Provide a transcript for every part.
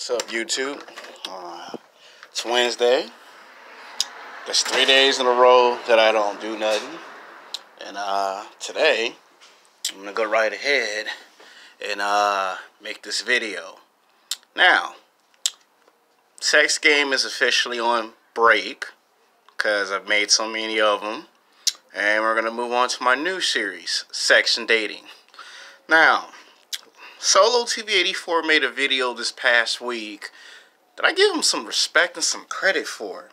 What's up, YouTube? It's Wednesday. There's 3 days in a row that I don't do nothing. And today, I'm going to go right ahead and make this video. Now, Sex Game is officially on break because I've made so many of them. And we're going to move on to my new series, Sex and Dating. Now, Solo TV84 made a video this past week that I give him some respect and some credit for.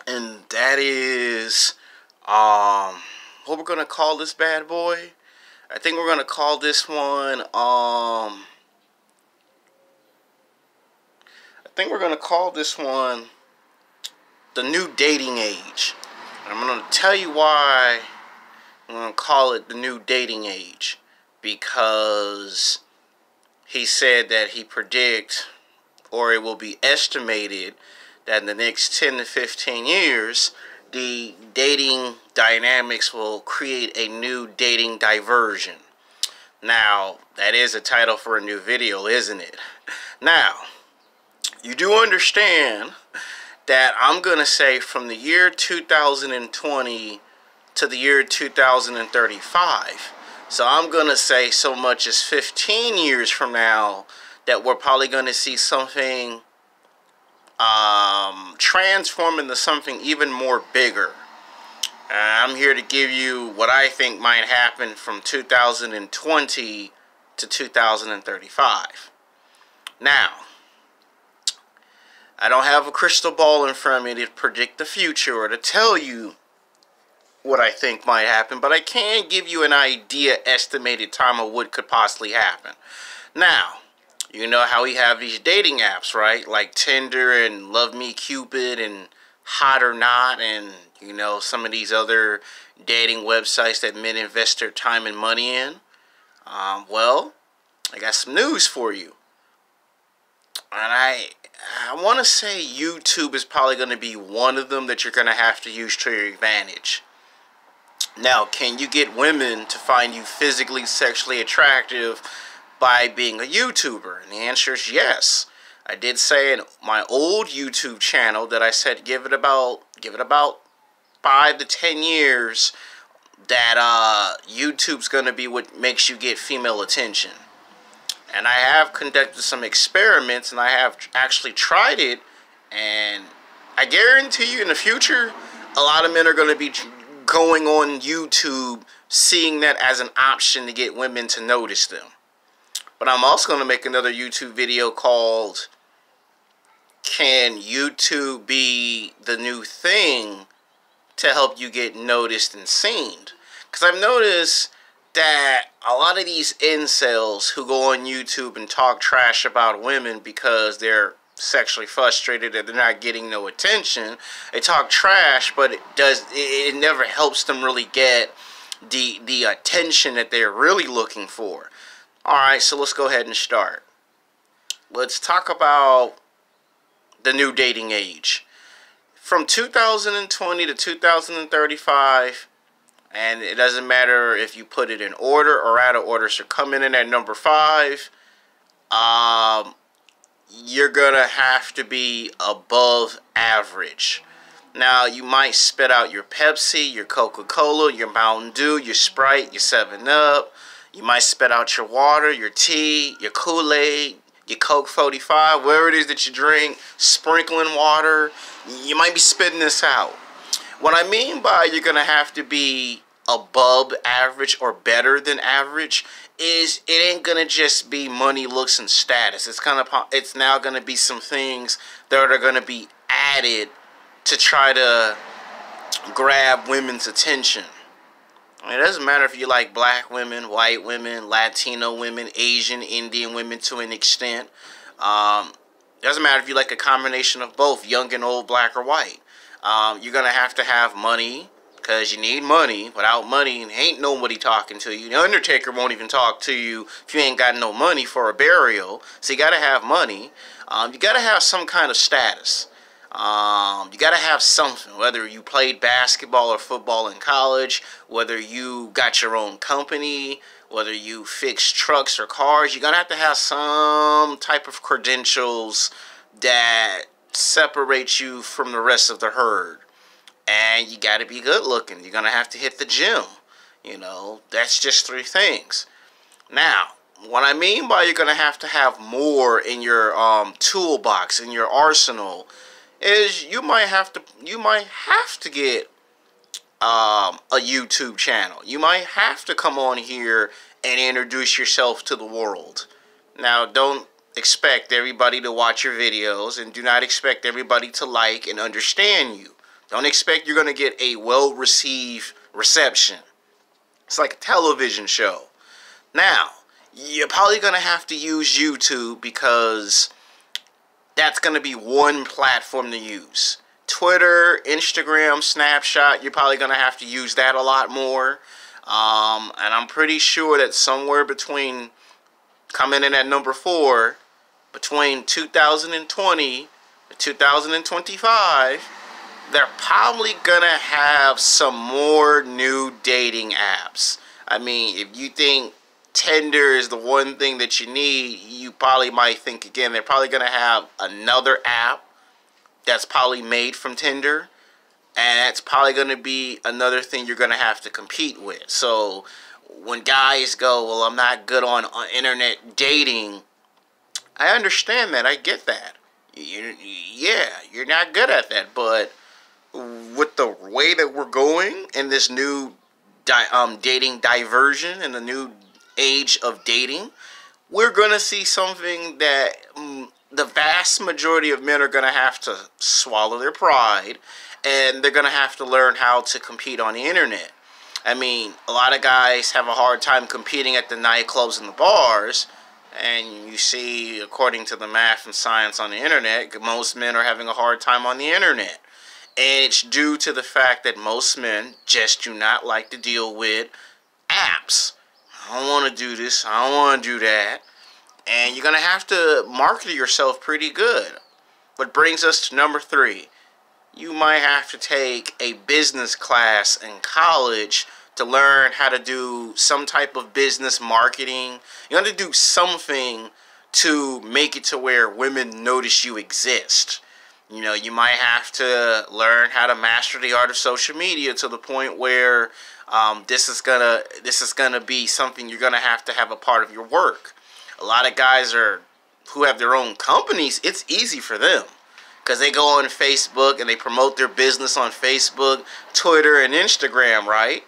And that is, what we're going to call this bad boy. I think we're going to call this one, the new dating age. And I'm going to tell you why I'm going to call it the new dating age. Because he said that he predict, or it will be estimated, that in the next 10 to 15 years, the dating dynamics will create a new dating diversion. Now, that is a title for a new video, isn't it? Now, you do understand that I'm going to say from the year 2020 to the year 2035. So I'm going to say so much as 15 years from now that we're probably going to see something transform into something even more bigger. I'm here to give you what I think might happen from 2020 to 2035. Now, I don't have a crystal ball in front of me to predict the future or to tell you what I think might happen, but I can give you an idea, estimated time of what could possibly happen. Now, you know how we have these dating apps, right? Like Tinder and Love Me Cupid and Hot or Not, and you know, some of these other dating websites that men invest their time and money in. Well, I got some news for you. And I want to say YouTube is probably going to be one of them that you're going to have to use to your advantage. Now, can you get women to find you physically, sexually attractive by being a YouTuber? And the answer is yes. I did say in my old YouTube channel that I said give it about 5 to 10 years that YouTube's going to be what makes you get female attention. And I have conducted some experiments, and I have actually tried it, and I guarantee you in the future, a lot of men are going to be going on YouTube, seeing that as an option to get women to notice them. But I'm also going to make another YouTube video called, Can YouTube Be the New Thing to Help You Get Noticed and Seen? Because I've noticed that a lot of these incels who go on YouTube and talk trash about women because they're sexually frustrated and they're not getting no attention, they talk trash, but it never helps them really get the attention that they're really looking for. Alright, so let's go ahead and start. Let's talk about the new dating age. From 2020 to 2035, and it doesn't matter if you put it in order or out of order, so coming in at number 5, you're gonna have to be above average. Now, you might spit out your Pepsi, your Coca-Cola, your Mountain Dew, your Sprite, your 7-Up. You might spit out your water, your tea, your Kool-Aid, your Coke 45, whatever it is that you drink, sprinkling water. You might be spitting this out. What I mean by you're gonna have to be above average or better than average is it ain't gonna just be money, looks, and status. It's now gonna be some things that are gonna be added to try to grab women's attention. I mean, it doesn't matter if you like black women, white women, Latino women, Asian, Indian women to an extent. It doesn't matter if you like a combination of both, young and old, black or white. You're gonna have to have money, because you need money. Without money, ain't nobody talking to you. The Undertaker won't even talk to you if you ain't got no money for a burial. So you got to have money. You got to have some kind of status. You got to have something, whether you played basketball or football in college, whether you got your own company, whether you fix trucks or cars, you're going to have some type of credentials that separate you from the rest of the herd. And you got to be good looking. You're going to have to hit the gym. You know, that's just 3 things. Now, what I mean by you're going to have more in your toolbox, in your arsenal, is you might have to get a YouTube channel. You might have to come on here and introduce yourself to the world. Now, don't expect everybody to watch your videos, and do not expect everybody to like and understand you. Don't expect you're going to get a well-received reception. It's like a television show. Now, you're probably going to have to use YouTube because that's going to be one platform to use. Twitter, Instagram, Snapchat, you're probably going to have to use that a lot more. And I'm pretty sure that somewhere between, coming in at number 4, between 2020 and 2025, they're probably going to have some more new dating apps. I mean, if you think Tinder is the one thing that you need, you probably might think again, they're probably going to have another app that's probably made from Tinder, and it's probably going to be another thing you're going to have to compete with. So when guys go, well, I'm not good on internet dating, I understand that. I get that. You're not good at that, but with the way that we're going in this new dating diversion and the new age of dating, we're going to see something that the vast majority of men are going to have to swallow their pride, and they're going to have to learn how to compete on the internet. I mean, a lot of guys have a hard time competing at the nightclubs and the bars, and you see, according to the math and science on the internet, most men are having a hard time on the internet. And it's due to the fact that most men just do not like to deal with apps. I don't want to do this. I don't want to do that. And you're going to have to market yourself pretty good. What brings us to number 3. You might have to take a business class in college to learn how to do some type of business marketing. You have to do something to make it to where women notice you exist. You know, you might have to learn how to master the art of social media to the point where this is gonna be something you're gonna have a part of your work. A lot of guys who have their own companies, it's easy for them because they go on Facebook and they promote their business on Facebook, Twitter, and Instagram, right?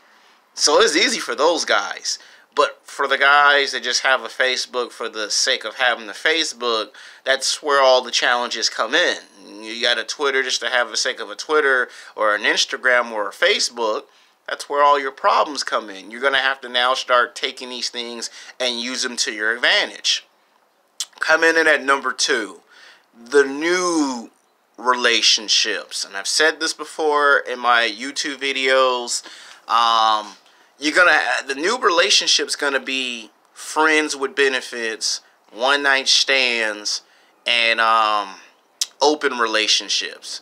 So it's easy for those guys. But for the guys that just have a Facebook for the sake of having the Facebook, that's where all the challenges come in. You got a Twitter just to have the sake of a Twitter, or an Instagram or a Facebook. That's where all your problems come in. You're going to have to now start taking these things and use them to your advantage. Coming in at number 2, the new relationships. And I've said this before in my YouTube videos. The new relationship's gonna be friends with benefits, one night stands, and open relationships.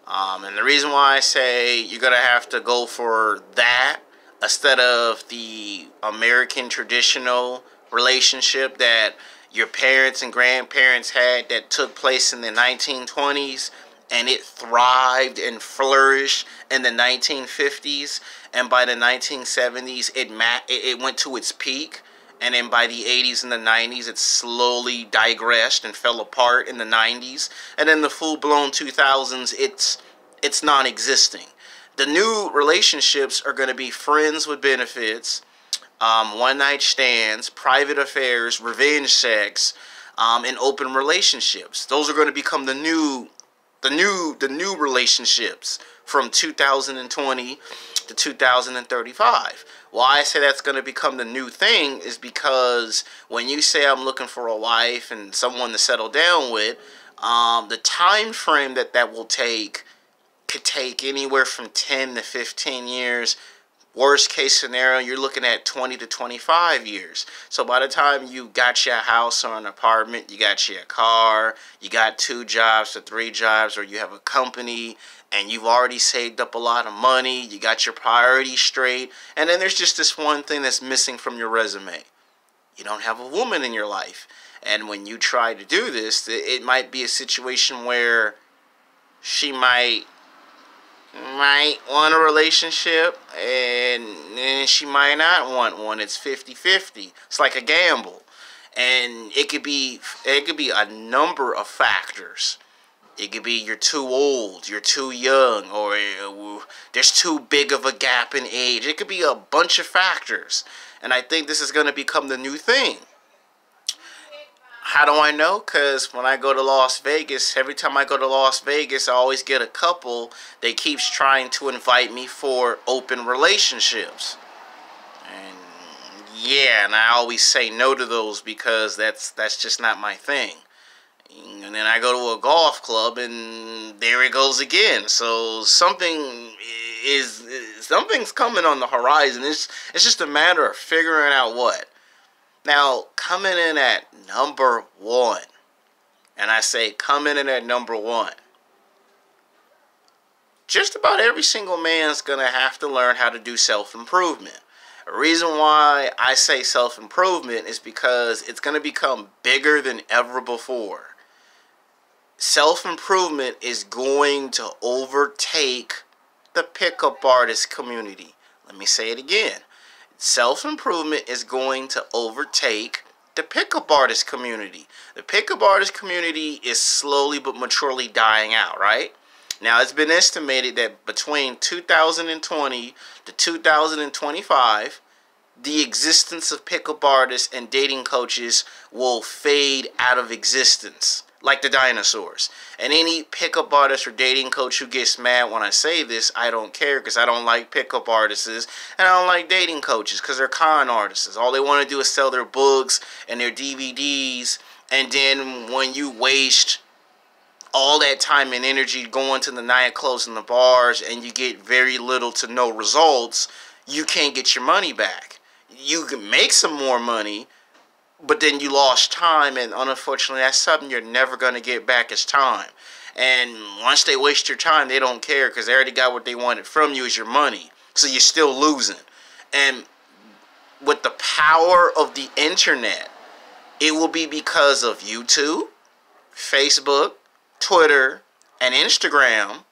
And the reason why I say you're gonna have to go for that instead of the American traditional relationship that your parents and grandparents had, that took place in the 1920s, and it thrived and flourished in the 1950s, and by the 1970s it went to its peak, and then by the 80s and the 90s it slowly digressed and fell apart in the 90s, and then the full-blown 2000s it's non-existing. The new relationships are going to be friends with benefits, one-night stands, private affairs, revenge sex, and open relationships. Those are going to become the new relationships from 2020 to 2035. Why I say that's going to become the new thing is because when you say I'm looking for a wife and someone to settle down with, the time frame that will take could take anywhere from 10 to 15 years Worst case scenario, you're looking at 20 to 25 years. So by the time you got your house or an apartment, you got your car, you got 2 jobs or 3 jobs, or you have a company, and you've already saved up a lot of money, you got your priorities straight, and then there's just this one thing that's missing from your resume. You don't have a woman in your life. And when you try to do this, it might be a situation where she might want a relationship, and she might not want one. It's 50-50. It's like a gamble. And it could be a number of factors. It could be you're too old, you're too young, or there's too big of a gap in age. It could be a bunch of factors. And I think this is going to become the new thing. How do I know? Because when I go to Las Vegas, every time I go to Las Vegas, I always get a couple that keeps trying to invite me for open relationships. And yeah, and I always say no to those because that's just not my thing. And then I go to a golf club, and there it goes again. So something's coming on the horizon. It's just a matter of figuring out what. Now, coming in at number 1, and I say coming in at number 1, just about every single man's going to have to learn how to do self-improvement. The reason why I say self-improvement is because it's going to become bigger than ever before. Self-improvement is going to overtake the pickup artist community. Let me say it again. Self-improvement is going to overtake the pickup artist community. The pickup artist community is slowly but maturely dying out, right? Now, it's been estimated that between 2020 to 2025, the existence of pickup artists and dating coaches will fade out of existence, like the dinosaurs. And any pickup artist or dating coach who gets mad when I say this, I don't care, because I don't like pickup artists and I don't like dating coaches because they're con artists. All they want to do is sell their books and their DVDs, and then when you waste all that time and energy going to the nightclubs and the bars and you get very little to no results, you can't get your money back. You can make some more money, but then you lost time, and unfortunately that's something you're never going to get back as time. And once they waste your time, they don't care because they already got what they wanted from you, is your money. So you're still losing. And with the power of the internet, it will be because of YouTube, Facebook, Twitter, and Instagram,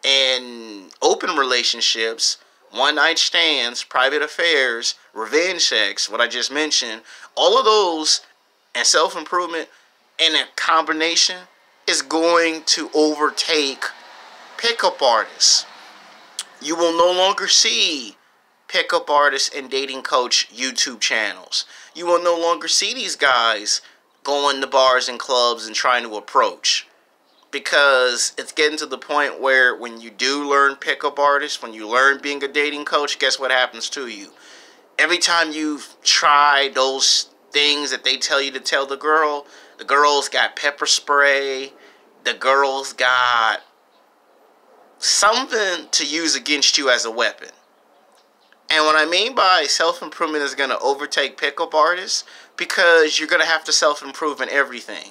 and open relationships, one-night stands, private affairs, revenge sex, what I just mentioned, all of those, and self-improvement in a combination is going to overtake pickup artists. You will no longer see pickup artists and dating coach YouTube channels. You will no longer see these guys going to bars and clubs and trying to approach. Because it's getting to the point where when you do learn pickup artists, when you learn being a dating coach, guess what happens to you? Every time you try those things that they tell you to tell the girl's got pepper spray, the girl's got something to use against you as a weapon. And what I mean by self-improvement is going to overtake pickup artists, because you're going to have to self-improve in everything.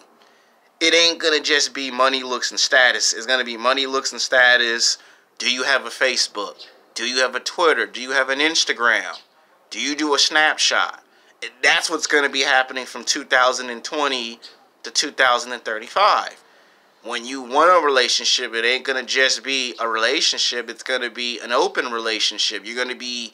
It ain't going to just be money, looks, and status. It's going to be money, looks, and status. Do you have a Facebook? Do you have a Twitter? Do you have an Instagram? Do you do a Snapshot? That's what's going to be happening from 2020 to 2035. When you want a relationship, it ain't going to just be a relationship. It's going to be an open relationship. You're going to be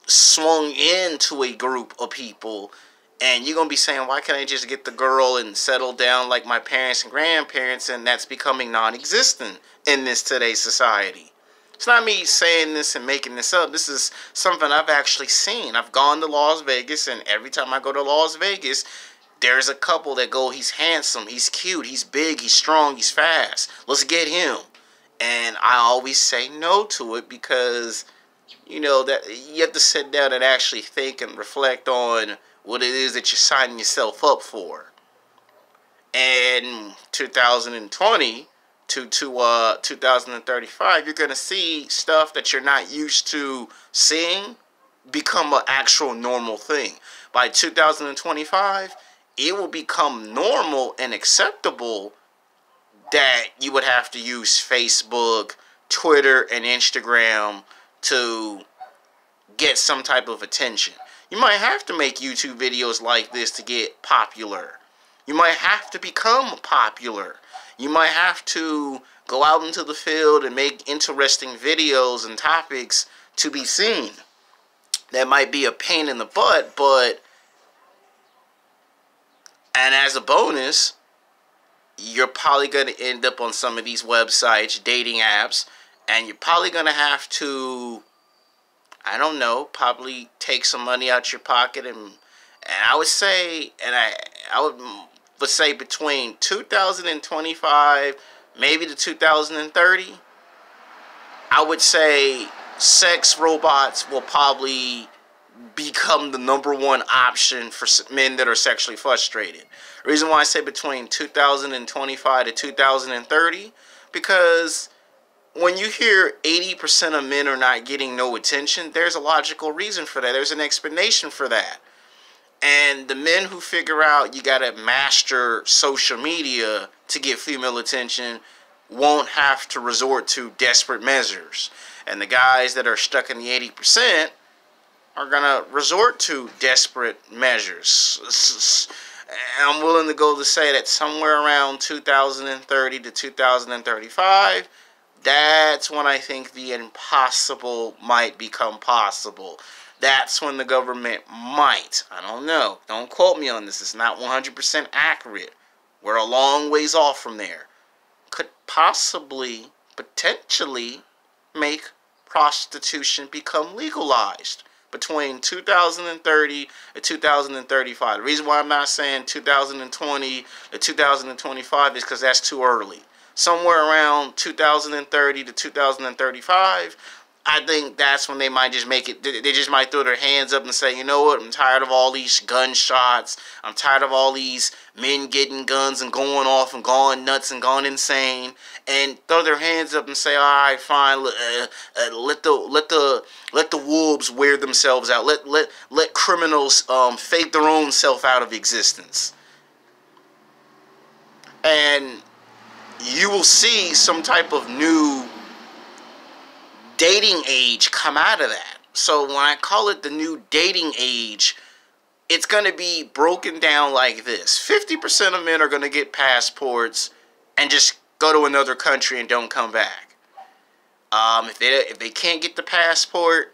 swung into a group of people. And you're going to be saying, why can't I just get the girl and settle down like my parents and grandparents? And that's becoming non-existent in this today's society. It's not me saying this and making this up. This is something I've actually seen. I've gone to Las Vegas, and every time I go to Las Vegas, there's a couple that go, he's handsome, he's cute, he's big, he's strong, he's fast. Let's get him. And I always say no to it because, you know, that you have to sit down and actually think and reflect on what it is that you're signing yourself up for. And 2020, to 2035, you're going to see stuff that you're not used to seeing become an actual normal thing. By 2025, it will become normal and acceptable that you would have to use Facebook, Twitter, and Instagram to get some type of attention. You might have to make YouTube videos like this to get popular. You might have to become popular. You might have to go out into the field and make interesting videos and topics to be seen. That might be a pain in the butt, but, and as a bonus, you're probably going to end up on some of these websites, dating apps, and you're probably going to have to, I don't know, probably take some money out your pocket. And I would say, and I would say between 2025, maybe to 2030, I would say sex robots will probably become the #1 option for men that are sexually frustrated. The reason why I say between 2025 to 2030, because when you hear 80% of men are not getting no attention, there's a logical reason for that. There's an explanation for that. And the men who figure out you gotta master social media to get female attention won't have to resort to desperate measures. And the guys that are stuck in the 80% are gonna resort to desperate measures. I'm willing to go to say that somewhere around 2030 to 2035, that's when I think the impossible might become possible. That's when the government might, I don't know, don't quote me on this, it's not 100% accurate, we're a long ways off from there, could possibly, potentially make prostitution become legalized between 2030 and 2035. The reason why I'm not saying 2020 to 2025 is because that's too early. Somewhere around 2030 to 2035, I think that's when they might just make it, they just might throw their hands up and say, you know what, I'm tired of all these gunshots, I'm tired of all these men getting guns and going off and going nuts and going insane, and throw their hands up and say, all right, fine, let the wolves wear themselves out, let criminals fake their own self out of existence. And you will see some type of new dating age come out of that. So when I call it the new dating age, it's going to be broken down like this. 50% of men are going to get passports and just go to another country and don't come back. If they can't get the passport,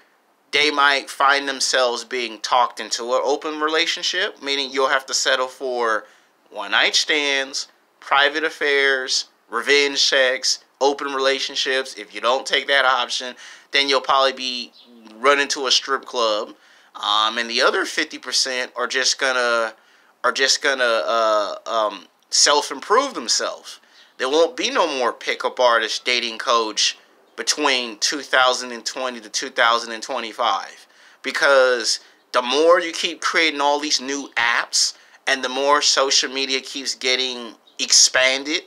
they might find themselves being talked into an open relationship, meaning you'll have to settle for one-night stands, private affairs, revenge sex, open relationships. If you don't take that option, then you'll probably be running to a strip club. And the other 50% are just gonna self-improve themselves. There won't be no more pickup artist dating coach between 2020 to 2025, because the more you keep creating all these new apps and the more social media keeps getting expanded,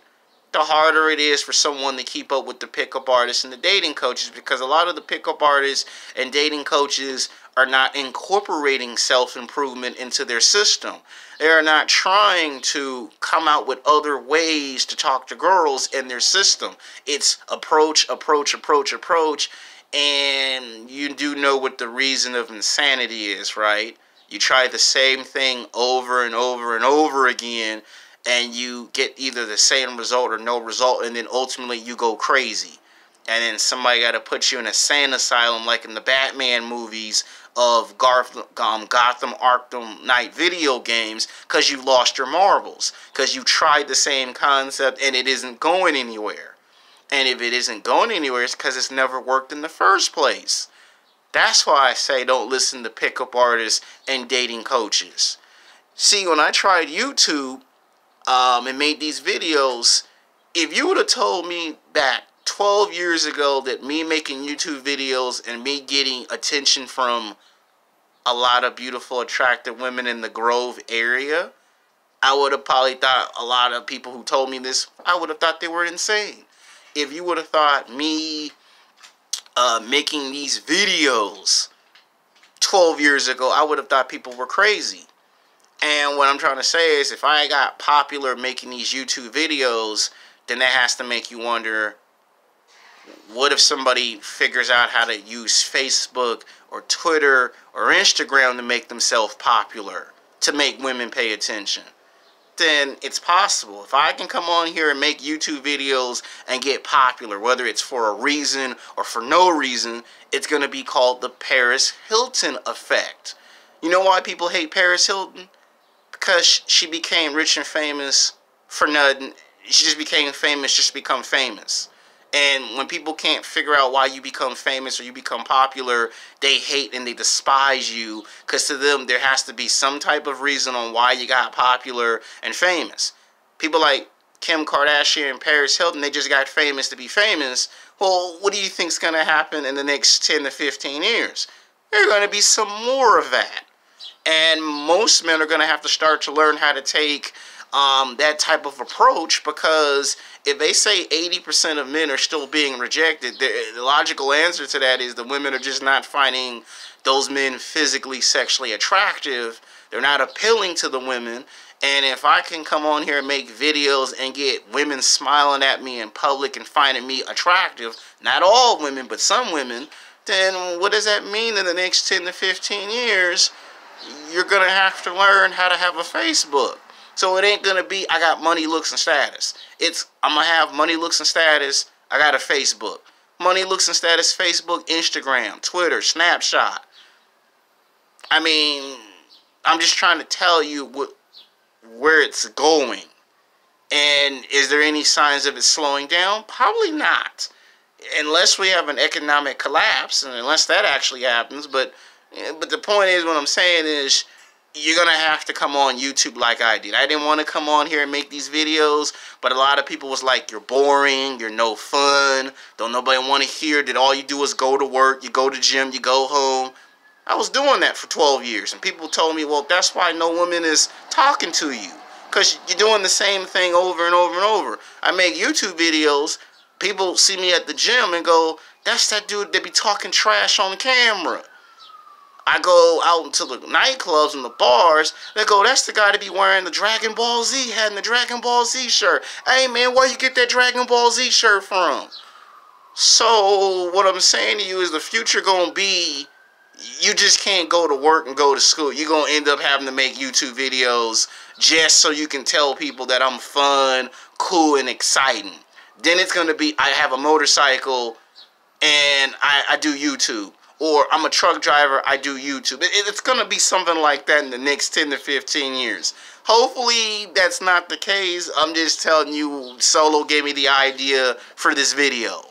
the harder it is for someone to keep up with the pickup artists and the dating coaches, because a lot of the pickup artists and dating coaches are not incorporating self-improvement into their system. They are not trying to come out with other ways to talk to girls in their system. It's approach, approach, approach, approach, and you do know what the reason of insanity is, right? You try the same thing over and over and over again, and you get either the same result or no result, and then ultimately you go crazy. And then somebody got to put you in a sane asylum like in the Batman movies of Gotham Arkham Knight video games, because you lost your marbles, because you tried the same concept and it isn't going anywhere. And if it isn't going anywhere, it's because it's never worked in the first place. That's why I say don't listen to pickup artists and dating coaches. See, when I tried YouTube, and made these videos, if you would have told me back 12 years ago that me making YouTube videos and me getting attention from a lot of beautiful, attractive women in the Grove area, I would have probably thought, a lot of people who told me this, I would have thought they were insane. if you would have thought me making these videos 12 years ago, I would have thought people were crazy. And what I'm trying to say is, if I got popular making these YouTube videos, then that has to make you wonder, what if somebody figures out how to use Facebook or Twitter or Instagram to make themselves popular, to make women pay attention? Then it's possible. If I can come on here and make YouTube videos and get popular, whether it's for a reason or for no reason, it's going to be called the Paris Hilton effect. You know why people hate Paris Hilton? Because she became rich and famous for nothing. She just became famous just to become famous. And when people can't figure out why you become famous or you become popular, they hate and they despise you, because to them there has to be some type of reason on why you got popular and famous. People like Kim Kardashian and Paris Hilton, they just got famous to be famous. Well, what do you think's going to happen in the next 10 to 15 years? There's going to be some more of that. And most men are going to have to start to learn how to take that type of approach, because if they say 80% of men are still being rejected, the logical answer to that is the women are just not finding those men physically, sexually attractive. They're not appealing to the women. And if I can come on here and make videos and get women smiling at me in public and finding me attractive, not all women, but some women, then what does that mean in the next 10 to 15 years? You're going to have to learn how to have a Facebook. So it ain't going to be, I got money, looks, and status. It's, I'm going to have money, looks, and status. I got a Facebook. Money, looks, and status, Facebook, Instagram, Twitter, Snapchat. I mean, I'm just trying to tell you where it's going. And is there any signs of it slowing down? Probably not. Unless we have an economic collapse, and unless that actually happens. But the point is, what I'm saying is, you're going to have to come on YouTube like I did. I didn't want to come on here and make these videos, but a lot of people was like, you're boring, you're no fun, don't nobody want to hear that all you do is go to work, you go to gym, you go home. I was doing that for 12 years, and people told me, well, that's why no woman is talking to you, because you're doing the same thing over and over and over. I make YouTube videos, people see me at the gym and go, that's that dude that be talking trash on camera. I go out into the nightclubs and the bars, they go, that's the guy to be wearing the Dragon Ball Z hat and the Dragon Ball Z shirt. Hey man, where you get that Dragon Ball Z shirt from? So what I'm saying to you is, the future gonna be, you just can't go to work and go to school. You're gonna end up having to make YouTube videos just so you can tell people that I'm fun, cool, and exciting. Then it's gonna be, I have a motorcycle and I do YouTube. Or I'm a truck driver, I do YouTube. It's going to be something like that in the next 10 to 15 years. Hopefully that's not the case. I'm just telling you, Solo gave me the idea for this video.